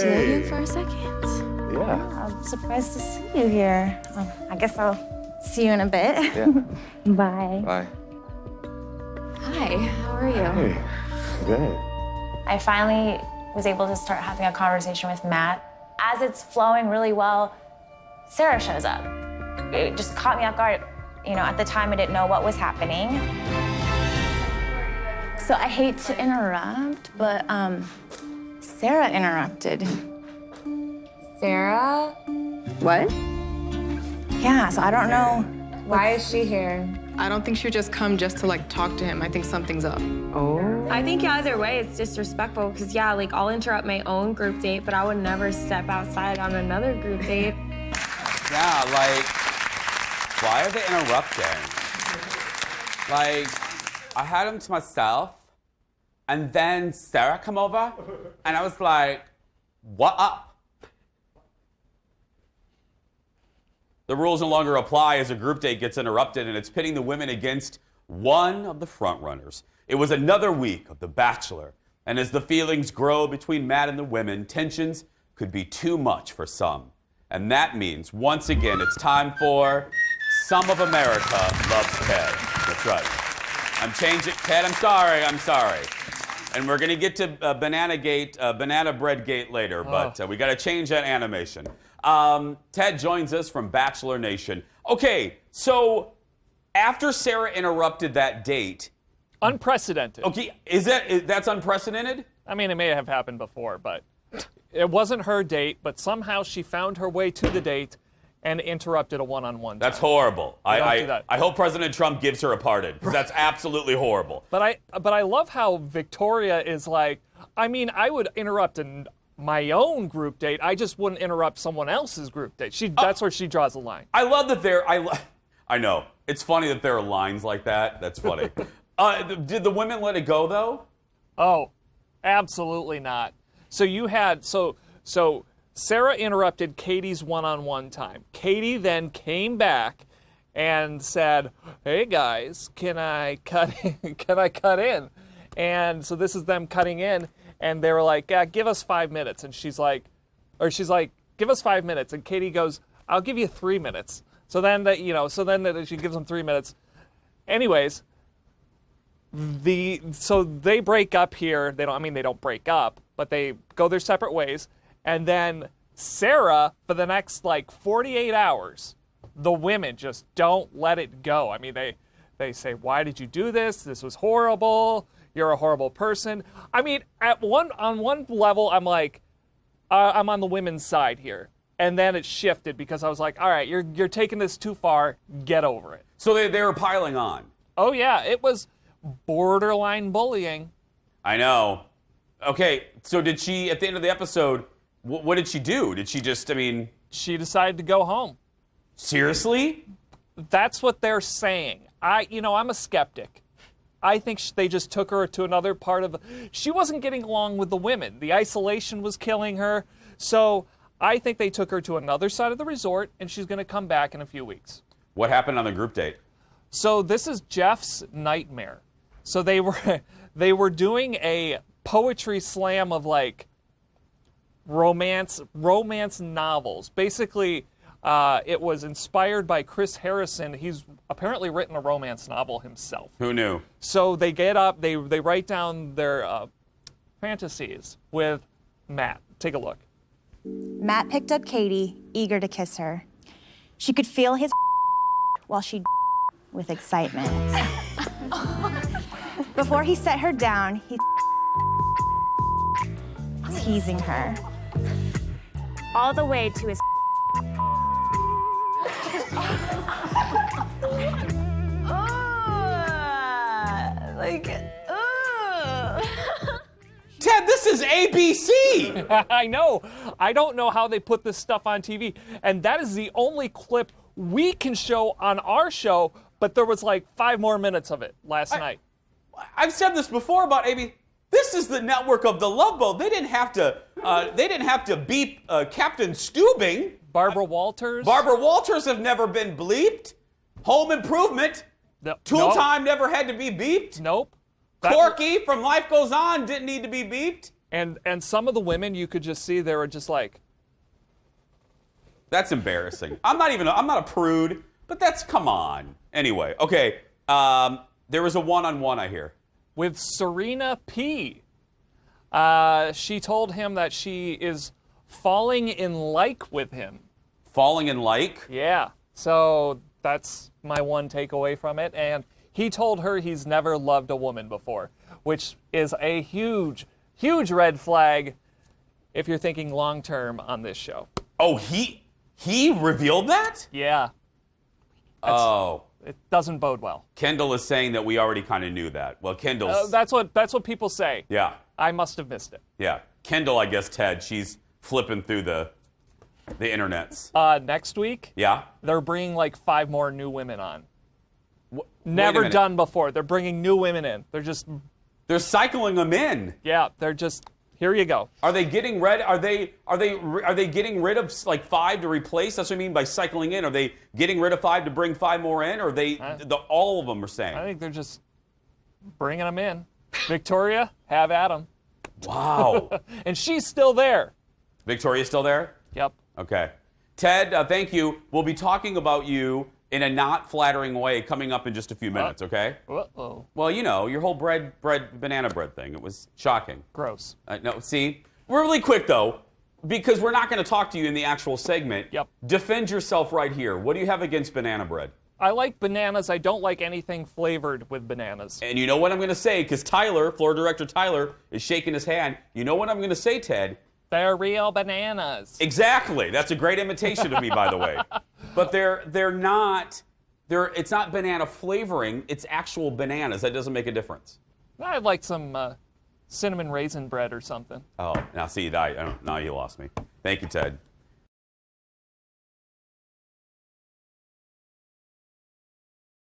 see you for a second. Yeah. I'm surprised to see you here. I guess I'll see you in a bit. Yeah. Bye. Bye. Hi, how are you? Hey, good. I finally was able to start having a conversation with Matt. As it's flowing really well, Sarah shows up. It just caught me off guard. You know, at the time I didn't know what was happening. So I hate to interrupt, but Sarah interrupted. Sarah? What? Yeah, so I don't know. Why is she here? I don't think she'd just come just to, like, talk to him. I think something's up. Oh. I think either way it's disrespectful because, yeah, like, I'll interrupt my own group date, but I would never step outside on another group date. Yeah, like, why are they interrupting? Like, I had them to myself, and then Sarah come over, and I was like, what up? The rules no longer apply as a group date gets interrupted, and it's pitting the women against one of the frontrunners. It was another week of The Bachelor, and as the feelings grow between Matt and the women, tensions could be too much for some. And that means, once again, it's time for Some of America Loves Ted. That's right. I'm changing. Ted, I'm sorry. And we're going to get to Banana Bread Gate later, but we got to change that animation. Ted joins us from Bachelor Nation. Okay, so after Sarah interrupted that date... Unprecedented. Okay, that's unprecedented? I mean, it may have happened before, but it wasn't her date, but somehow she found her way to the date and interrupted a one-on-one. That's horrible. I hope President Trump gives her a pardon, because that's absolutely horrible. But I love how Victoria is like, I mean, I would interrupt my own group date. I just wouldn't interrupt someone else's group date. That's where she draws the line. I love that I know. It's funny that there are lines like that. That's funny. Did the women let it go, though? Oh, absolutely not. So you had, so Sarah interrupted Katie's one-on-one time. Katie then came back and said, hey guys, can I cut in? And so this is them cutting in, and they were like, yeah, give us 5 minutes. And she's like, give us 5 minutes. And Katie goes, I'll give you 3 minutes. So then she gives them 3 minutes. Anyways, so they break up here. They don't break up, but they go their separate ways. And then Sarah, for the next 48 hours, the women just don't let it go. I mean, they say, why did you do this? This was horrible. You're a horrible person. I mean, on one level, I'm like, I'm on the women's side here. And then it shifted because I was like, all right, you're taking this too far. Get over it. So they were piling on. Oh, yeah. It was borderline bullying. I know. Okay, so did she, at the end of the episode, what did she do? Did she just, She decided to go home. Seriously? That's what they're saying. I'm a skeptic. I think they just took her to another part of... She wasn't getting along with the women. The isolation was killing her. So I think they took her to another side of the resort, and she's going to come back in a few weeks. What happened on the group date? So this is Jeff's nightmare. So they were doing a poetry slam of romance novels. Basically, it was inspired by Chris Harrison. He's apparently written a romance novel himself. Who knew? So they get up, they write down their fantasies with Matt. Take a look. Matt picked up Katie, eager to kiss her. She could feel his while she with excitement. Before he set her down, he teasing her. All the way to his Ted, this is ABC! I know. I don't know how they put this stuff on TV. And that is the only clip we can show on our show, but there was 5 more minutes of it last night. I've said this before about ABC. This is the network of the Love Boat. They didn't have to beep Captain Steubing. Barbara Walters. Barbara Walters have never been bleeped. Home Improvement. Tool Time never had to be beeped. Nope. Corky from Life Goes On didn't need to be beeped. And some of the women you could just see they were just like, That's embarrassing. I'm not a prude, but come on. Anyway, okay. There was a one-on-one, I hear. with Serena P. She told him that she is falling in like with him. Falling in like? Yeah. So that's my one takeaway from it. And he told her he's never loved a woman before, which is a huge, huge red flag if you're thinking long term on this show. Oh, he revealed that? Yeah. Oh. It doesn't bode well. Kendall is saying that we already kind of knew that. Well, Kendall's... That's what people say. yeah. I must have missed it. Yeah. Kendall, I guess, Ted, she's flipping through the internets. Next week, Yeah? they're bringing like 5 more new women on. Wait a Never minute. done before. They're bringing new women in. They're cycling them in. Yeah, they're just, here you go. Are they getting rid? Are they getting rid of like 5 to replace? That's what I mean by cycling in. Are they getting rid of 5 to bring 5 more in? Or all of them are saying? I think they're just bringing them in. Victoria, have at 'em. Wow. And she's still there. Victoria's still there? Yep. Okay. Ted, thank you. We'll be talking about you in a not flattering way coming up in just a few minutes, okay? Uh-oh. Well, you know, your whole banana bread thing. It was shocking. Gross. No, see? Really quick, though, because we're not going to talk to you in the actual segment. Yep. Defend yourself right here. What do you have against banana bread? I like bananas. I don't like anything flavored with bananas. And you know what I'm going to say? Because Tyler, floor director Tyler, is shaking his hand. You know what I'm going to say, Ted? They're real bananas. Exactly. That's a great imitation of me, by the way. But they're not. It's not banana flavoring. It's actual bananas. That doesn't make a difference. I'd like some cinnamon raisin bread or something. Oh, now see, now you lost me. Thank you, Ted.